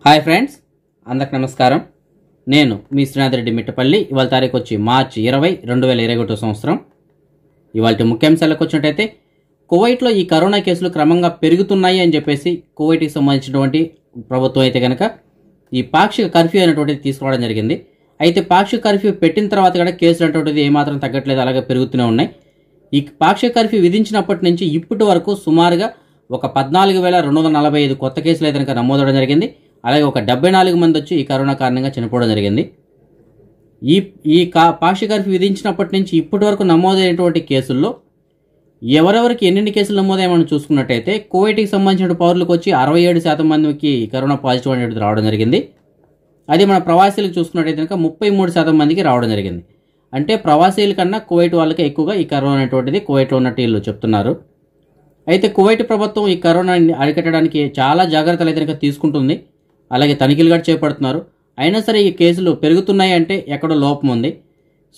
Hi friends, అందరికి నమస్కారం. నేను మీ శ్రీనాథ్ రెడ్డి మిట్టపల్లి. ఇవాళ తారీఖు వచ్చి మార్చి 20, 2021 సంవత్సరం. ఇవాళ ముఖ్యాంశాలకు వచ్చినట్టయితే కువైట్లో ఈ కరోనా కేసులు క్రమంగా పెరుగుతున్నాయి అని చెప్పేసి కువైట్కి సంబంధించినటువంటి ప్రభుత్వం అయితే కనుక ఈ పాక్షిక కర్ఫ్యూ అనేటువంటిది తీసుకురావడం జరిగింది. అయితే పాక్షిక కర్ఫ్యూ పెట్టిన తర్వాత కూడా కేసులు అనేటువంటిది ఏమాత్రం తగ్గట్లేదు, అలాగే పెరుగుతూనే ఉన్నాయి. ఈ పాక్షిక కర్ఫ్యూ విధించినప్పటి నుంచి ఇప్పటి వరకు సుమారుగా ఒక 14,245 కొత్త కేసులు అయితే కనుక నమోదవడం జరిగింది. అలాగే ఒక 74 మంది వచ్చి ఈ కరోనా కారణంగా చనిపోవడం జరిగింది. ఈ పాక్షిక కర్ఫ్యూ విధించినప్పటి నుంచి ఇప్పటి వరకు నమోదైనటువంటి కేసుల్లో ఎవరెవరికి ఎన్ని కేసులు నమోదయ్యాయి మనం చూసుకున్నట్టయితే కువైట్కి సంబంధించిన పౌరులకు వచ్చి 67% మందికి కరోనా పాజిటివ్ అనేది రావడం జరిగింది. అది మన ప్రవాసీలకు చూసుకున్నట్టయితే కనుక 33% మందికి రావడం జరిగింది. అంటే ప్రవాసీల కన్నా కువైట్ వాళ్ళకి ఎక్కువగా ఈ కరోనా అనేటువంటిది కువైట్లో ఉన్నట్టు వీళ్ళు చెప్తున్నారు. అయితే కువైట్ ప్రభుత్వం ఈ కరోనాని అరికట్టడానికి చాలా జాగ్రత్తలు అయితే కనుక తీసుకుంటుంది. అలాగే తనిఖీలు కూడా చేపడుతున్నారు. అయినా సరే ఈ కేసులు పెరుగుతున్నాయి అంటే ఎక్కడో లోపం ఉంది.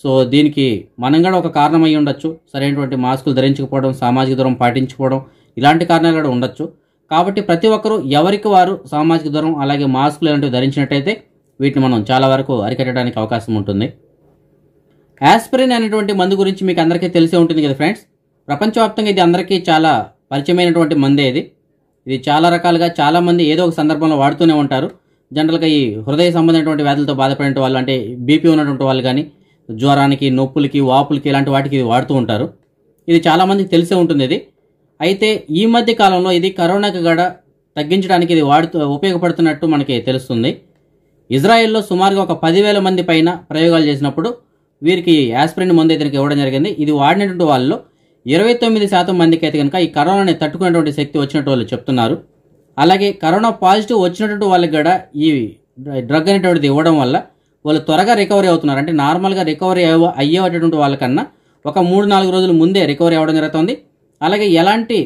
సో దీనికి మనం కూడా ఒక కారణం అయి ఉండొచ్చు. సరైనటువంటి మాస్కులు ధరించకపోవడం, సామాజిక దూరం పాటించకపోవడం, ఇలాంటి కారణాలు కూడా ఉండొచ్చు. కాబట్టి ప్రతి ఒక్కరూ ఎవరికి వారు సామాజిక దూరం అలాగే మాస్కులు ఇలాంటివి ధరించినట్టయితే వీటిని మనం చాలా వరకు అరికట్టడానికి అవకాశం ఉంటుంది. యాస్పిరిన్ అనేటువంటి మందు గురించి మీకు అందరికీ తెలిసే ఉంటుంది కదా ఫ్రెండ్స్. ప్రపంచవ్యాప్తంగా ఇది అందరికీ చాలా పరిచయమైనటువంటి మందే. ఇది చాలా రకాలుగా చాలామంది ఏదో ఒక సందర్భంలో వాడుతూనే ఉంటారు. జనరల్గా ఈ హృదయ సంబంధమైనటువంటి వ్యాధులతో బాధపడిన వాళ్ళు, అంటే బీపీ ఉన్నటువంటి వాళ్ళు కానీ జ్వరానికి, నొప్పులకి, వాపులకి ఇలాంటి వాటికి వాడుతూ ఉంటారు. ఇది చాలామందికి తెలిసే ఉంటుంది ఇది. అయితే ఈ మధ్య కాలంలో ఇది కరోనాకి కూడా తగ్గించడానికి ఇది ఉపయోగపడుతున్నట్టు మనకి తెలుస్తుంది. ఇజ్రాయెల్లో సుమారుగా ఒక 10,000 మంది పైన ప్రయోగాలు చేసినప్పుడు వీరికి యాస్పిరిన్ మందు అయితే ఇవ్వడం జరిగింది. ఇది వాడినటువంటి వాళ్ళలో 29% మందికి అయితే కనుక ఈ కరోనాని తట్టుకునేటువంటి శక్తి వచ్చినట్టు వాళ్ళు చెప్తున్నారు. అలాగే కరోనా పాజిటివ్ వచ్చినటువంటి వాళ్ళకి కూడా ఈ డ్రగ్ అనేటువంటిది ఇవ్వడం వల్ల వాళ్ళు త్వరగా రికవరీ అవుతున్నారు. అంటే నార్మల్గా రికవరీ అయ్యేటటువంటి వాళ్ళకన్నా ఒక 3-4 రోజుల ముందే రికవరీ అవ్వడం జరుగుతుంది. అలాగే ఎలాంటి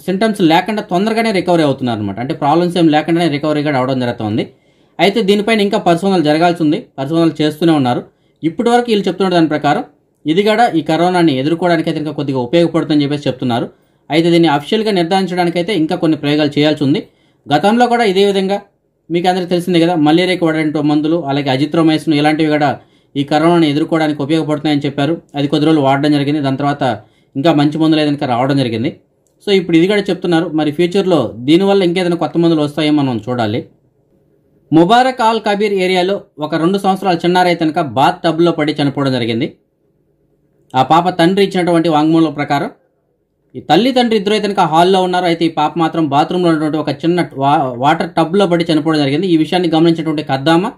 సింటమ్స్ లేకుండా తొందరగానే రికవరీ అవుతున్నారు అనమాట. అంటే ప్రాబ్లమ్స్ ఏం లేకుండానే రికవరీ కూడా అవడం జరుగుతుంది. అయితే దీనిపైన ఇంకా పరిశోధనలు జరగాల్సి ఉంది. పరిశోధనలు చేస్తూనే ఉన్నారు. ఇప్పటి వరకు వీళ్ళు చెప్తున్న దాని ప్రకారం ఇది కూడా ఈ కరోనాని ఎదుర్కోవడానికి అయితే ఇంకా కొద్దిగా ఉపయోగపడుతుందని చెప్పేసి చెప్తున్నారు. అయితే దీన్ని అఫిషియల్గా నిర్ధారించడానికైతే ఇంకా కొన్ని ప్రయోగాలు చేయాల్సి ఉంది. గతంలో కూడా ఇదే విధంగా మీకు అందరికీ తెలిసిందే కదా, మలేరియాకి వాడే మందులు అలాగే అజిత్రోమైసిన్ ఇలాంటివి కూడా ఈ కరోనాని ఎదుర్కోవడానికి ఉపయోగపడుతున్నాయని చెప్పారు. అది కొద్ది రోజులు వాడడం జరిగింది. దాని తర్వాత ఇంకా మంచి మందులు ఏదైనా రావడం జరిగింది. సో ఇప్పుడు ఇది కూడా చెప్తున్నారు. మరి ఫ్యూచర్లో దీనివల్ల ఇంకేదైనా కొత్త మందులు వస్తాయో మనం చూడాలి. ముబారక్ ఆల్ కబీర్ ఏరియాలో ఒక 2 సంవత్సరాల చిన్నారి అయితే కనుక బాత్ టబ్లో పడి చనిపోవడం జరిగింది. ఆ పాప తండ్రి ఇచ్చినటువంటి వాంగ్మూలం ప్రకారం ఈ తల్లి తండ్రి ఇద్దరు అయితే కనుక హాల్లో ఉన్నారు. అయితే ఈ పాప మాత్రం బాత్రూంలో ఉన్నటువంటి ఒక చిన్న వాటర్ టబ్లో పడి చనిపోవడం జరిగింది. ఈ విషయాన్ని గమనించినటువంటి కద్దామ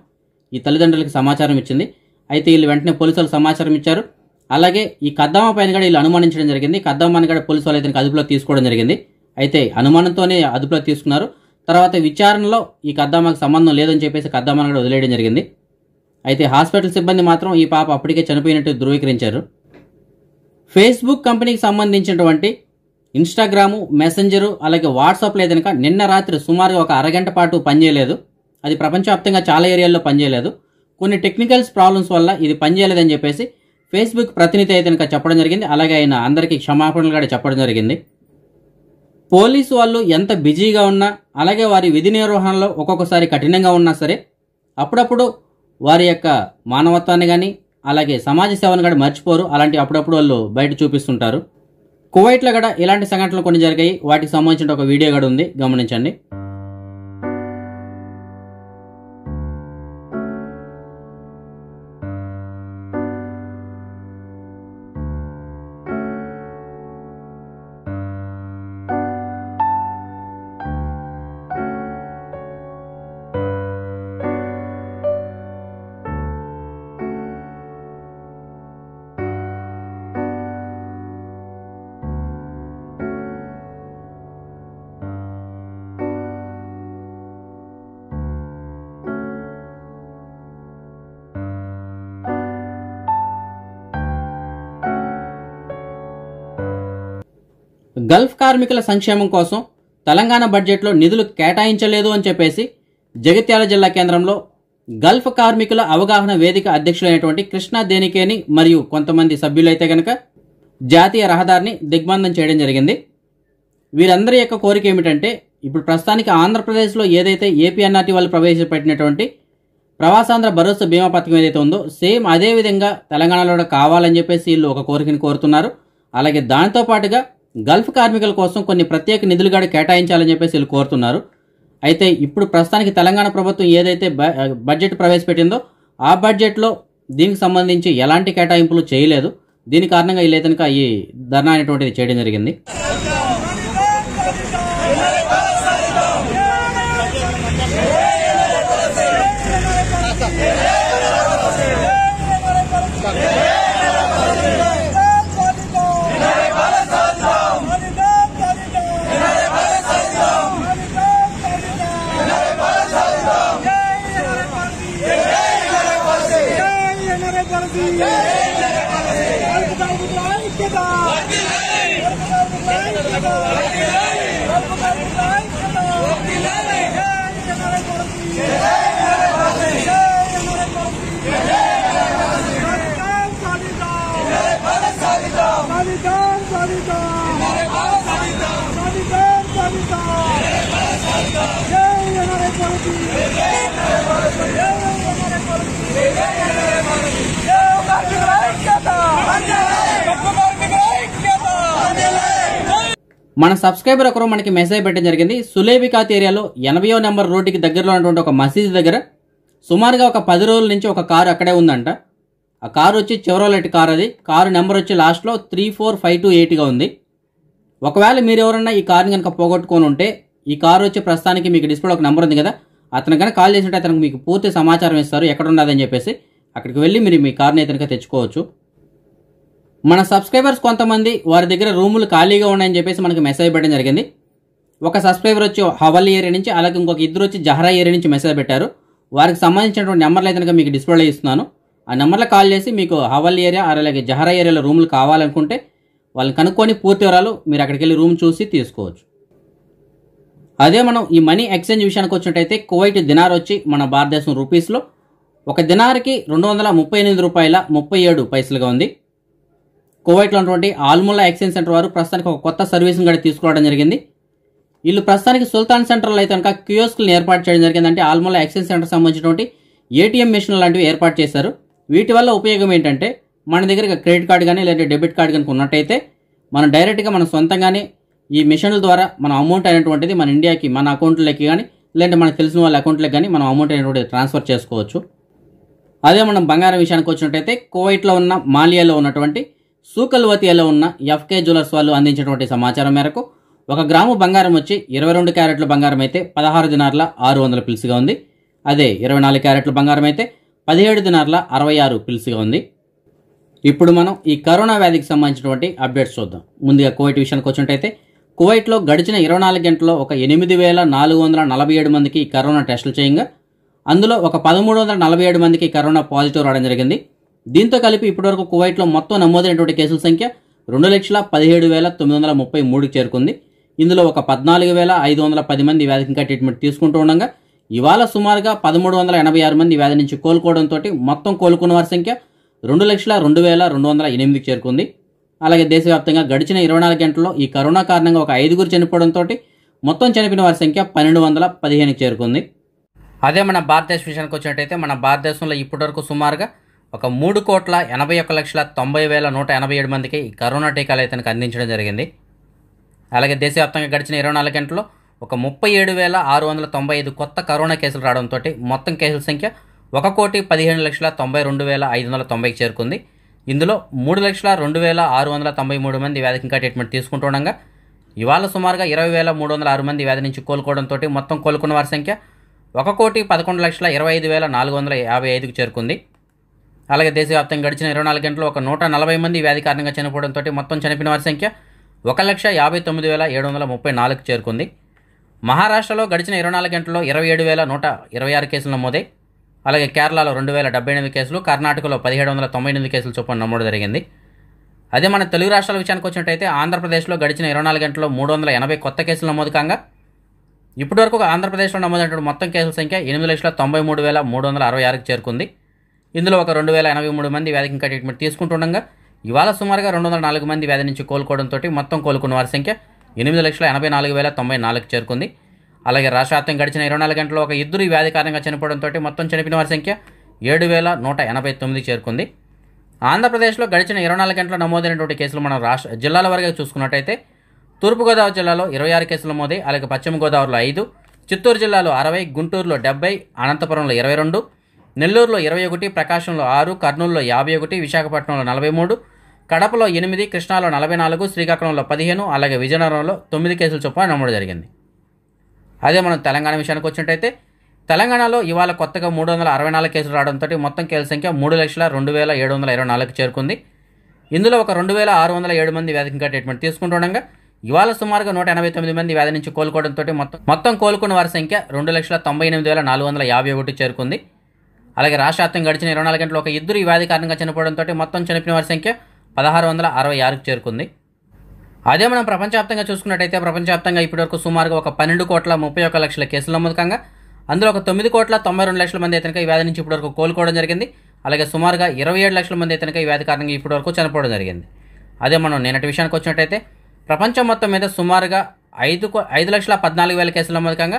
ఈ తల్లిదండ్రులకి సమాచారం ఇచ్చింది. అయితే వీళ్ళు వెంటనే పోలీసులకు సమాచారం ఇచ్చారు. అలాగే ఈ కద్దామ పైన కూడా వీళ్ళు అనుమానించడం జరిగింది. కద్దామాని కూడా పోలీసు వాళ్ళు అయితే అదుపులో తీసుకోవడం జరిగింది. అయితే అనుమానంతోనే అదుపులో తీసుకున్నారు. తర్వాత విచారణలో ఈ కద్దామాకి సంబంధం లేదని చెప్పేసి కద్దామాని కూడా వదిలేయడం జరిగింది. అయితే హాస్పిటల్ సిబ్బంది మాత్రం ఈ పాప అప్పటికే చనిపోయినట్టు ధృవీకరించారు. ఫేస్బుక్ కంపెనీకి సంబంధించినటువంటి ఇన్స్టాగ్రాము, మెసెంజరు అలాగే వాట్సాప్లో ఏదైనా నిన్న రాత్రి సుమారుగా ఒక అరగంట పాటు పనిచేయలేదు. అది ప్రపంచవ్యాప్తంగా చాలా ఏరియాల్లో పనిచేయలేదు. కొన్ని టెక్నికల్స్ ప్రాబ్లమ్స్ వల్ల ఇది పనిచేయలేదని చెప్పేసి ఫేస్బుక్ ప్రతినిధి అయితే చెప్పడం జరిగింది. అలాగే ఆయన అందరికీ క్షమాపణలు కూడా చెప్పడం జరిగింది. పోలీసు వాళ్ళు ఎంత బిజీగా ఉన్నా అలాగే వారి విధి నిర్వహణలో ఒక్కొక్కసారి కఠినంగా ఉన్నా సరే అప్పుడప్పుడు వారి యొక్క మానవత్వాన్ని కానీ అలాగే సమాజ సేవను కూడా మర్చిపోరు. అలాంటి అప్పుడప్పుడు వాళ్ళు బయట చూపిస్తుంటారు. కువైట్లో కూడా ఇలాంటి సంఘటనలు కొన్ని జరిగాయి. వాటికి సంబంధించిన ఒక వీడియో కూడా ఉంది, గమనించండి. గల్ఫ్ కార్మికుల సంక్షేమం కోసం తెలంగాణ బడ్జెట్లో నిధులు కేటాయించలేదు అని చెప్పేసి జగిత్యాల జిల్లా కేంద్రంలో గల్ఫ్ కార్మికుల అవగాహన వేదిక అధ్యక్షులైనటువంటి కృష్ణా దేనికేని మరియు కొంతమంది సభ్యులైతే కనుక జాతీయ రహదారిని దిగ్బంధం చేయడం జరిగింది. వీరందరి యొక్క కోరిక ఏమిటంటే ఇప్పుడు ప్రస్తుతానికి ఆంధ్రప్రదేశ్లో ఏదైతే ఏపీఎన్ఆర్టీ వాళ్ళు ప్రవేశపెట్టినటువంటి ప్రవాసాంధ్ర భరోసా బీమా పథకం ఏదైతే ఉందో సేమ్ అదే విధంగా తెలంగాణలో కూడా కావాలని చెప్పేసి వీళ్ళు ఒక కోరికని కోరుతున్నారు. అలాగే దాంతో పాటుగా గల్ఫ్ కార్మికుల కోసం కొన్ని ప్రత్యేక నిధులు కూడా కేటాయించాలని చెప్పేసి వీళ్ళు కోరుతున్నారు. అయితే ఇప్పుడు ప్రస్తుతానికి తెలంగాణ ప్రభుత్వం ఏదైతే బడ్జెట్ ప్రవేశపెట్టిందో ఆ బడ్జెట్లో దీనికి సంబంధించి ఎలాంటి కేటాయింపులు చేయలేదు. దీని కారణంగా వీళ్ళైతే కనుక ఈ ధర్నా అనేటువంటిది చేయడం జరిగింది. మన సబ్స్క్రైబర్ ఒకరు మనకి మెసేజ్ పెట్టడం జరిగింది. సులేబికాత్ ఏరియాలో 80వ నెంబర్ రోడ్డుకి దగ్గరలో ఉన్నటువంటి ఒక మసీదు దగ్గర సుమారుగా ఒక 10 రోజుల నుంచి ఒక కారు అక్కడే ఉందంట. ఆ కారు వచ్చి చెవరోలెట్ కారు, అది కారు నెంబర్ వచ్చి లాస్ట్లో 34528గా ఉంది. ఒకవేళ మీరు ఎవరన్నా ఈ కారుని కనుక పోగొట్టుకొని ఉంటే ఈ కారు వచ్చి ప్రస్తుతానికి మీకు డిస్ప్లే ఒక నెంబర్ ఉంది కదా, అతను కనుక కాల్ చేసినట్టు అతనికి మీకు పూర్తి సమాచారం ఇస్తారు ఎక్కడ ఉన్నదని చెప్పేసి. అక్కడికి వెళ్ళి మీరు మీ కార్ని అయితే కనుక తెచ్చుకోవచ్చు. మన సబ్స్క్రైబర్స్ కొంతమంది వారి దగ్గర రూములు ఖాళీగా ఉన్నాయని చెప్పేసి మనకి మెసేజ్ పెట్టడం జరిగింది. ఒక సబ్స్క్రైబర్ వచ్చి హవల్లీ ఏరియా నుంచి, అలాగే ఇంకొక ఇద్దరు వచ్చి జహరా ఏరియా నుంచి మెసేజ్ పెట్టారు. వారికి సంబంధించినటువంటి నెంబర్లు అయితే కనుక మీకు డిస్ప్లేలో ఇస్తున్నాను. ఆ నెంబర్లో కాల్ చేసి మీకు హవల్లీ ఏరియా అలాగే జహరా ఏరియాలో రూములు కావాలనుకుంటే వాళ్ళని కనుక్కొని పూర్తి వివరాలు మీరు అక్కడికి వెళ్ళి రూమ్ చూసి తీసుకోవచ్చు. అదే మనం ఈ మనీ ఎక్స్చేంజ్ విషయానికి వచ్చినట్టయితే కువైట్ దినార్ వచ్చి మన భారతదేశం రూపీస్లో ఒక దినార్కి 238 రూపాయల 37 పైసలుగా ఉంది. కువైట్లో ఉన్నటువంటి ఆల్ముల్లా ఎక్స్చేంజ్ సెంటర్ వారు ప్రస్తుతానికి ఒక కొత్త సర్వీస్ని కూడా తీసుకురావడం జరిగింది. వీళ్ళు ప్రస్తుతానికి సుల్తాన్ సెంటర్లో అయితే కనుక కియోస్క్లను ఏర్పాటు చేయడం జరిగింది. అంటే ఆల్ముల్లా ఎక్స్చేంజ్ సెంటర్ సంబంధించినటువంటి ఏటీఎం మిషన్ లాంటివి ఏర్పాటు చేశారు. వీటి వల్ల ఉపయోగం ఏంటంటే మన దగ్గర క్రెడిట్ కార్డు కానీ లేదా డెబిట్ కార్డు కనుక ఉన్నట్టయితే మనం డైరెక్ట్గా మన సొంతంగానే ఈ మిషన్ల ద్వారా మన అమౌంట్ అనేటువంటిది మన ఇండియాకి మన అకౌంట్లోకి కానీ లేదంటే మనకు తెలిసిన వాళ్ళ అకౌంట్లోకి కానీ మనం అమౌంట్ అనేటువంటిది ట్రాన్స్ఫర్ చేసుకోవచ్చు. అదే మనం బంగారం విషయానికి వచ్చినట్టయితే కువైట్లో ఉన్న మాలియాలో ఉన్నటువంటి సూకల్వతియాలో ఉన్న ఎఫ్కే జ్యువెలర్స్ వాళ్ళు అందించినటువంటి సమాచారం మేరకు 1 గ్రాము బంగారం వచ్చి 22 క్యారెట్ల బంగారం అయితే 16 దినార్ల 600 పిల్స్గా ఉంది. అదే 24 క్యారెట్ల బంగారం అయితే 17 దినార్ల 66 పిల్స్గా ఉంది. ఇప్పుడు మనం ఈ కరోనా వ్యాధికి సంబంధించినటువంటి అప్డేట్స్ చూద్దాం. ముందుగా కువైట్ విషయానికి వచ్చినట్టయితే కువైట్లో గడిచిన 24 గంటల్లో ఒక 8447 మందికి కరోనా టెస్టులు చేయంగా అందులో ఒక 1347 మందికి కరోనా పాజిటివ్ రావడం జరిగింది. దీంతో కలిపి ఇప్పటివరకు కువైట్లో మొత్తం నమోదైనటువంటి కేసుల సంఖ్య 2,17,933కి చేరుకుంది. ఇందులో ఒక 14,510 మంది వ్యాధికి ఇంకా ట్రీట్మెంట్ తీసుకుంటూ ఉండగా ఇవాళ సుమారుగా 1,386 మంది వ్యాధి నుంచి కోలుకోవడంతో మొత్తం కోలుకున్న వారి సంఖ్య 2,02,208కి చేరుకుంది. అలాగే దేశవ్యాప్తంగా గడిచిన 24 గంటల్లో ఈ కరోనా కారణంగా ఒక 5గురు చనిపోవడంతో మొత్తం చనిపోయిన వారి సంఖ్య 1,215కి చేరుకుంది. అదే మన భారతదేశ విషయానికి వచ్చినట్టయితే మన భారతదేశంలో ఇప్పటివరకు సుమారుగా ఒక 3,81,90,187 మందికి ఈ కరోనా టీకాలు అయితే అందించడం జరిగింది. అలాగే దేశవ్యాప్తంగా గడిచిన 24 గంటల్లో ఒక 37,695 కొత్త కరోనా కేసులు రావడంతో మొత్తం కేసుల సంఖ్య 1,15,92,590కి చేరుకుంది. ఇందులో 3,02,693 మంది వ్యాధికి ఇంకా ట్రీట్మెంట్ తీసుకుంటుండగా ఇవాళ సుమారుగా 20,306 మంది వ్యాధి నుంచి కోలుకోవడంతో మొత్తం కోలుకున్న వారి సంఖ్య 1,11,25,455కి చేరుకుంది. అలాగే దేశవ్యాప్తంగా గడిచిన 24 గంటల్లో ఒక 140 మంది వ్యాధి కారణంగా చనిపోవడంతో మొత్తం చనిపోయిన వారి సంఖ్య 1,59,734కి చేరుకుంది. మహారాష్ట్రలో గడిచిన 24 గంటల్లో 27,126 కేసులు నమోదై అలాగే కేరళలో 2,078 కేసులు, కర్ణాటకలో 1,798 కేసులు చొప్పున నమోదు జరిగింది. అదే మన తెలుగు రాష్ట్రాల విషయానికి వచ్చినట్టయితే ఆంధ్రప్రదేశ్లో గడిచిన 24 గంటల్లో 380 కొత్త కేసులు నమోదు కాగా ఇప్పటివరకు ఆంధ్రప్రదేశ్లో నమోదైనటువంటి మొత్తం కేసుల సంఖ్య 8,93,366కి చేరుకుంది. ఇందులో ఒక 2,083 మంది వ్యాధికి ఇంకా ట్రీట్మెంట్ తీసుకుంటుండగా ఇవాళ సుమారుగా 204 మంది వ్యాధి నుంచి కోలుకోవడంతో మొత్తం కోలుకున్న వారి సంఖ్య 8,84,094కి చేరుకుంది. అలాగే రాష్ట్ర వ్యాప్తంగా గడిచిన 24 గంటల్లో ఒక ఇద్దరు ఈ వ్యాధి కారణంగా చనిపోవడంతో మొత్తం చనిపోయిన వారి సంఖ్య 7,189 చేరుకుంది. ఆంధ్రప్రదేశ్లో గడిచిన 24 గంటల్లో నమోదైనటువంటి కేసులు మనం జిల్లాల వారీగా చూసుకున్నట్టయితే తూర్పుగోదావరి జిల్లాలో 26 కేసులు నమోదై, అలాగే పశ్చిమ గోదావరిలో 5, చిత్తూరు జిల్లాలో 60, గుంటూరులో 70, అనంతపురంలో 22, నెల్లూరులో 21, ప్రకాశంలో 6, కర్నూలులో 51, విశాఖపట్నంలో 43, కడపలో 8, కృష్ణాలో 44, శ్రీకాకుళంలో 15, అలాగే విజయనగరంలో 9 కేసుల చొప్పున నమోదు జరిగింది. అదే మనం తెలంగాణ విషయానికి వచ్చినట్టయితే తెలంగాణలో ఇవాళ కొత్తగా 364 కేసులు రావడంతో మొత్తం కేసుల సంఖ్య 3,02,724 చేరుకుంది. ఇందులో ఒక 2,607 మంది వ్యాధికి ఇంకా ట్రీట్మెంట్ తీసుకుంటుండగా ఇవాళ సుమారుగా 189 మంది వ్యాధి నుంచి కోలుకోవడంతో మొత్తం కోలుకున్న వారి సంఖ్య 2,98,451 చేరుకుంది. అలాగే రాష్ట్ర వ్యాప్తంగా గడిచిన 24 గంటల్లో ఒక ఇద్దరు ఈ వ్యాధి కారణంగా చనిపోవడంతో మొత్తం చనిపోయిన వారి సంఖ్య 1,666 చేరుకుంది. అదే మనం ప్రపంచవ్యాప్తంగా చూసుకున్నట్టయితే ప్రపంచవ్యాప్తంగా ఇప్పటివరకు సుమారుగా ఒక 12,31,00,000 కేసులు నమోదు కాగా అందులో ఒక 9,92,00,000 మంది అయితే ఈ వ్యాధి నుంచి ఇప్పటివరకు కోలుకోవడం జరిగింది. అలాగే సుమారుగా 27 లక్షల మంది అయితే ఈ వ్యాధి కారణంగా ఇప్పటివరకు చనిపోవడం జరిగింది. అదే మనం నిన్నటి విషయానికి వచ్చినట్టయితే ప్రపంచం మొత్తం మీద సుమారుగా 5,14,000 కేసులు నమోదు కాగా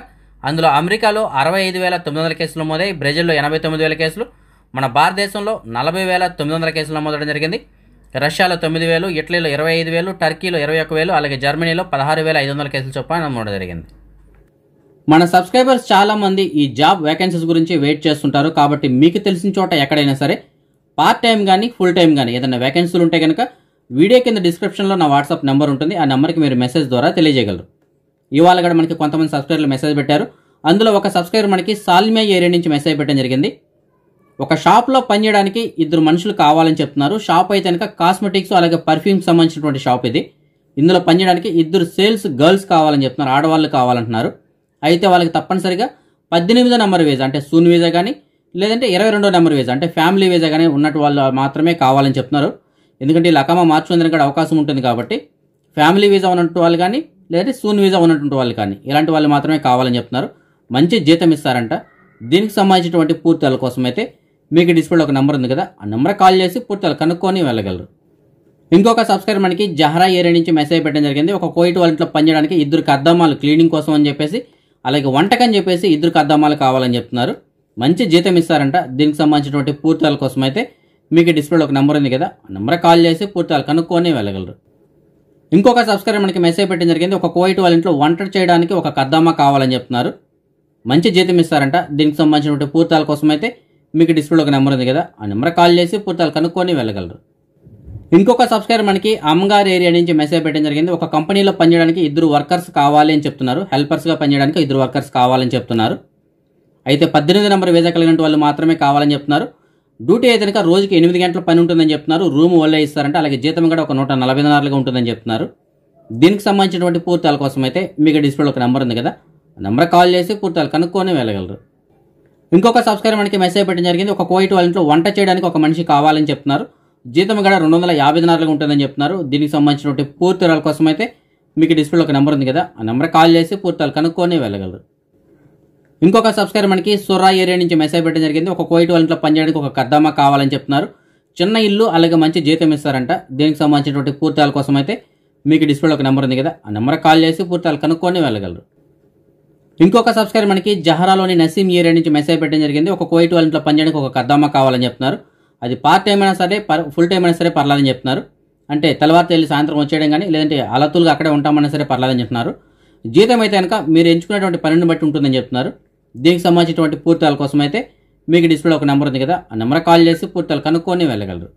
అందులో అమెరికాలో 65,900 కేసులు నమోదాయి, బ్రెజిల్లో 89,000 కేసులు, మన భారతదేశంలో 40,900 కేసులు నమోదవడం జరిగింది. రష్యాలో 9,000, ఇటలీలో 25,000, టర్కీలో 21,000, అలాగే జర్మనీలో 16,500 కేసుల చొప్పున నమోదు జరిగింది. మన సబ్స్క్రైబర్స్ చాలామంది ఈ జాబ్ వేకెన్సీస్ గురించి వెయిట్ చేస్తుంటారు. కాబట్టి మీకు తెలిసిన చోట ఎక్కడైనా సరే పార్ట్ టైం కానీ ఫుల్ టైం కానీ ఏదైనా వేకెన్సీలు ఉంటే కనుక వీడియో కింద డిస్క్రిప్షన్లో నా వాట్సాప్ నెంబర్ ఉంటుంది. ఆ నెంబర్కి మీరు మెసేజ్ ద్వారా తెలియజేయగలరు. ఇవాళ కూడా మనకి కొంతమంది సబ్స్క్రైబర్లు మెసేజ్ పెట్టారు. అందులో ఒక సబ్స్క్రైబర్ మనకి సాల్మియా ఏరియా నుంచి మెసేజ్ పెట్టడం జరిగింది. ఒక షాప్లో పనిచేయడానికి 2 మనుషులు కావాలని చెప్తున్నారు. షాప్ అయితే కనుక కాస్మెటిక్స్ అలాగే పర్ఫ్యూమ్కి సంబంధించినటువంటి షాప్ ఇది. ఇందులో పనిచేయడానికి 2 సేల్స్ గర్ల్స్ కావాలని చెప్తున్నారు, ఆడవాళ్ళు కావాలంటున్నారు. అయితే వాళ్ళకి తప్పనిసరిగా 18వ నెంబర్ వీజా అంటే సూన్ వీజా కానీ లేదంటే 22వ నెంబర్ వీజా అంటే ఫ్యామిలీ వీజా కానీ ఉన్నట్టు వాళ్ళు మాత్రమే కావాలని చెప్తున్నారు. ఎందుకంటే ఈ అకామా మార్చుకుందని కూడా అవకాశం ఉంటుంది కాబట్టి ఫ్యామిలీ వీజా ఉన్నట్టు వాళ్ళు కానీ లేదంటే సూన్ వీజా ఉన్నటువంటి వాళ్ళు కానీ ఇలాంటి వాళ్ళు మాత్రమే కావాలని చెప్తున్నారు. మంచి జీతం ఇస్తారంట. దీనికి సంబంధించినటువంటి పూర్తిల కోసం అయితే మీకు డిస్ప్లేలో ఒక నెంబర్ ఉంది కదా, ఆ నెంబర్ కాల్ చేసి పూర్తిలు కనుక్కొని వెళ్ళగలరు. ఇంకొక సబ్స్క్రైబర్ మనకి జహరా ఏరియా నుంచి మెసేజ్ పెట్టడం జరిగింది. ఒక కోయిట్ వాళ్ళ ఇంట్లో పనిచేయడానికి 2 కద్దమ్మాలు క్లీనింగ్ కోసం అని చెప్పేసి అలాగే వంటకని చెప్పేసి 2 కద్దమ్మాలు కావాలని చెప్తున్నారు. మంచి జీతం ఇస్తారంట. దీనికి సంబంధించినటువంటి పూర్తిల కోసం అయితే మీకు డిస్ప్లేలో ఒక నెంబర్ ఉంది కదా, ఆ నెంబర్ కాల్ చేసి పూర్తిలు కనుక్కొని వెళ్ళగలరు. ఇంకొక సబ్స్క్రైబర్ మనకి మెసేజ్ పెట్టడం జరిగింది. ఒక కోయిట్ వాళ్ళ ఇంట్లో వంట చేయడానికి ఒక కద్దమ్మ కావాలని చెప్తున్నారు. మంచి జీతం ఇస్తారంట. దీనికి సంబంధించినటువంటి పూర్తిల కోసం అయితే మీకు డిస్ప్లేలో ఒక నెంబర్ ఉంది కదా, ఆ నెంబర్ కాల్ చేసి పూర్తిలు కనుక్కొని వెళ్ళగలరు. ఇంకొక సబ్స్క్రైబర్ మనకి అమ్మగారు ఏరియా నుంచి మెసేజ్ పెట్టడం జరిగింది. ఒక కంపెనీలో పనిచేయడానికి 2 వర్కర్స్ కావాలి అని చెప్తున్నారు. హెల్పర్స్గా పనిచేయడానికి 2 వర్కర్స్ కావాలని చెప్తున్నారు. అయితే 18 నెంబర్ వీజా కలిగిన వాళ్ళు మాత్రమే కావాలని చెప్తున్నారు. డ్యూటీ అయితే కనుక రోజుకి 8 గంటల పని ఉంటుందని చెప్తున్నారు. రూమ్ వాళ్ళే ఇస్తారంటే అలాగే జీతం కూడా ఒక 140 ఉంటుందని చెప్తున్నారు. దీనికి సంబంధించినటువంటి పూర్తిల కోసం అయితే మీకు డిస్ప్లేలో ఒక నెంబర్ ఉంది కదా, ఆ నెంబర్ కాల్ చేసి పూర్తిలు కనుక్కొని వెళ్ళగలరు. ఇంకొక సబ్స్క్రైబర్ మనకి మెసేజ్ పెట్టడం జరిగింది. ఒక కోయిట్ వాళ్ళ ఇంట్లో వంట చేయడానికి ఒక మనిషి కావాలని చెప్తున్నారు. జీతం కూడా 250 ఉంటుందని చెప్తున్నారు. దీనికి సంబంధించినటువంటి పూర్తి వివరాల కోసం అయితే మీకు డిస్ప్లేలో ఒక నెంబర్ ఉంది కదా, ఆ నెంబర్ కాల్ చేసి పూర్తిలు కనుక్కొని వెళ్ళగలరు. ఇంకొక సబ్స్క్రైబర్ మనకి సూరా ఏరియా నుంచి మెసేజ్ పెట్టడం జరిగింది. ఒక కోయిట్ వాళ్ళ ఇంట్లో పనిచేయడానికి ఒక కద్దమ్మ కావాలని చెప్తున్నారు. చిన్న ఇల్లు అలాగే మంచి జీతం ఇస్తారంట. దీనికి సంబంధించినటువంటి పూర్తిల కోసం అయితే మీకు డిస్ప్లేలో ఒక నెంబర్ ఉంది కదా, ఆ నెంబర్ కాల్ చేసి పూర్తిలు కనుక్కొని వెళ్ళగలరు. ఇంకొక సబ్స్క్రైబర్ మనకి జహరాలోని నసీం ఏరియా నుంచి మెసేజ్ పెట్టడం జరిగింది. ఒక కోయిట్ వాళ్ళ ఇంట్లో పనిచేయడానికి ఒక కద్దమ్మ కావాలని చెప్తున్నారు. అది పార్ట్ టైం అయినా సరే ఫుల్ టైం అయినా సరే పర్లేదని చెప్తున్నారు. అంటే తెల్లవారితో వెళ్ళి సాయంత్రం వచ్చేయడం కానీ లేదంటే అలతులుగా అక్కడే ఉంటామన్నా సరే పర్లేదని చెప్తున్నారు. జీతం అయితే కనుక మీరు ఎంచుకునేటువంటి పనిని బట్టి ఉంటుందని చెప్తున్నారు. దీనికి సంబంధించినటువంటి పూర్తిల కోసం అయితే మీకు డిస్ప్లేలో ఒక నెంబర్ ఉంది కదా, ఆ నెంబర్ కాల్ చేసి పూర్తిలు కనుక్కొని వెళ్ళగలరు.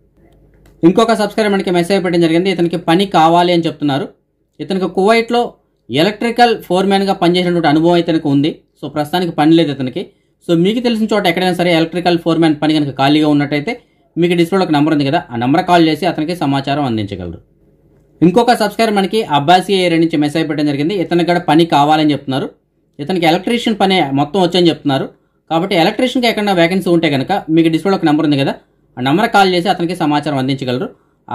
ఇంకొక సబ్స్క్రైబర్ మనకి మెసేజ్ పెట్టడం జరిగింది. ఇతనికి పని కావాలి అని చెప్తున్నారు. ఇతనికి కువైట్లో ఎలక్ట్రికల్ ఫోర్మ్యాన్గా పనిచేసినటువంటి అనుభవం అయితే ఉంది. సో ప్రస్తుతానికి పని లేదు ఇతనికి. సో మీకు తెలిసిన చోట ఎక్కడైనా సరే ఎలక్ట్రికల్ ఫోర్మ్యాన్ పని కనుక ఖాళీగా ఉన్నట్టయితే మీకు డిస్ప్లేలో ఒక నెంబర్ ఉంది కదా, ఆ నెంబర్ కాల్ చేసి అతనికి సమాచారం అందించగలరు. ఇంకొక సబ్స్క్రైబర్ మనకి అబ్బాసియా ఏరియా నుంచి మెసేజ్ పెట్టడం జరిగింది. ఇతనికి కూడా పని కావాలని చెప్తున్నారు. ఇతనికి ఎలక్ట్రీషియన్ పని మొత్తం వచ్చని చెప్తున్నారు. కాబట్టి ఎలక్ట్రీషియన్కి ఎక్కడైనా వేకెన్సీ ఉంటే కనుక మీకు డిస్ప్లేలో ఒక నెంబర్ ఉంది కదా, ఆ నెంబర్ కాల్ చేసి అతనికి సమాచారం అందించగలరు.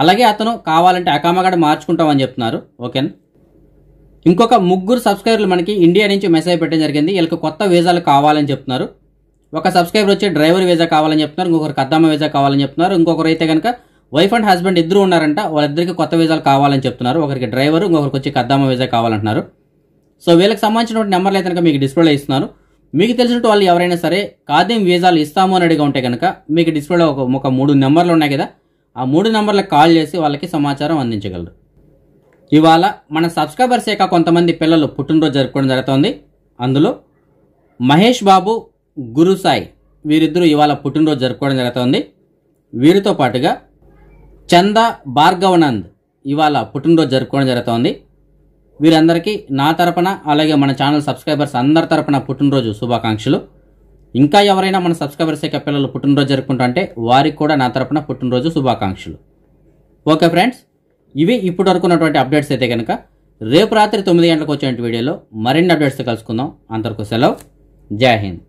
అలాగే అతను కావాలంటే అకామా కూడా మార్చుకుంటామని చెప్తున్నారు. ఓకేనా. ఇంకొక 3 సబ్స్క్రైబర్లు మనకి ఇండియా నుంచి మెసేజ్ పెట్టడం జరిగింది. వీళ్ళకి కొత్త వీసాలు కావాలని చెప్తున్నారు. ఒక సబ్స్క్రైబర్ వచ్చి డ్రైవర్ వీసా కావాలని చెప్తున్నారు. ఇంకొకరు కద్దమ్మ వీసా కావాలని చెప్తున్నారు. ఇంకొకరు అయితే కనుక వైఫ్ అండ్ హస్బెండ్ 2 ఉన్నారంట. వాళ్ళిద్దరికి కొత్త వీసాలు కావాలని చెప్తున్నారు. ఒకరికి డ్రైవర్, ఇంకొకరికి వచ్చి కద్దమ్మ వీసా కావాలంటున్నారు. సో వీళ్ళకి సంబంధించినటువంటి నెంబర్లు అయితే కనుక మీకు డిస్ప్లేలో ఇస్తున్నారు. మీకు తెలిసినట్టు వాళ్ళు ఎవరైనా సరే ఖాదీం వీసాలు ఇస్తాము అని అడిగి ఉంటే కనుక మీకు డిస్ప్లేలో ఒక 3 నెంబర్లు ఉన్నాయి కదా, ఆ 3 నెంబర్లకు కాల్ చేసి వాళ్ళకి సమాచారం అందించగలరు. ఇవాళ మన సబ్స్క్రైబర్స్ యొక్క కొంతమంది పిల్లలు పుట్టినరోజు జరుపుకోవడం జరుగుతోంది. అందులో మహేష్ బాబు, గురుసాయి వీరిద్దరూ ఇవాళ పుట్టినరోజు జరుపుకోవడం జరుగుతోంది. వీరితో పాటుగా చందా భార్గవనంద్ ఇవాళ పుట్టినరోజు జరుపుకోవడం జరుగుతోంది. వీరందరికీ నా తరపున అలాగే మన ఛానల్ సబ్స్క్రైబర్స్ అందరి తరపున పుట్టినరోజు శుభాకాంక్షలు. ఇంకా ఎవరైనా మన సబ్స్క్రైబర్స్ యొక్క పిల్లలు పుట్టినరోజు జరుపుకుంటుంటే వారికి కూడా నా తరపున పుట్టినరోజు శుభాకాంక్షలు. ఓకే ఫ్రెండ్స్, ఇవి ఇప్పుడు వరకు ఉన్నటువంటి అప్డేట్స్. అయితే కనుక రేపు రాత్రి 9 గంటలకు వచ్చే వీడియోలో మరిన్ని అప్డేట్స్ కలుసుకుందాం. అంతవరకు సెలవు. జై హింద్.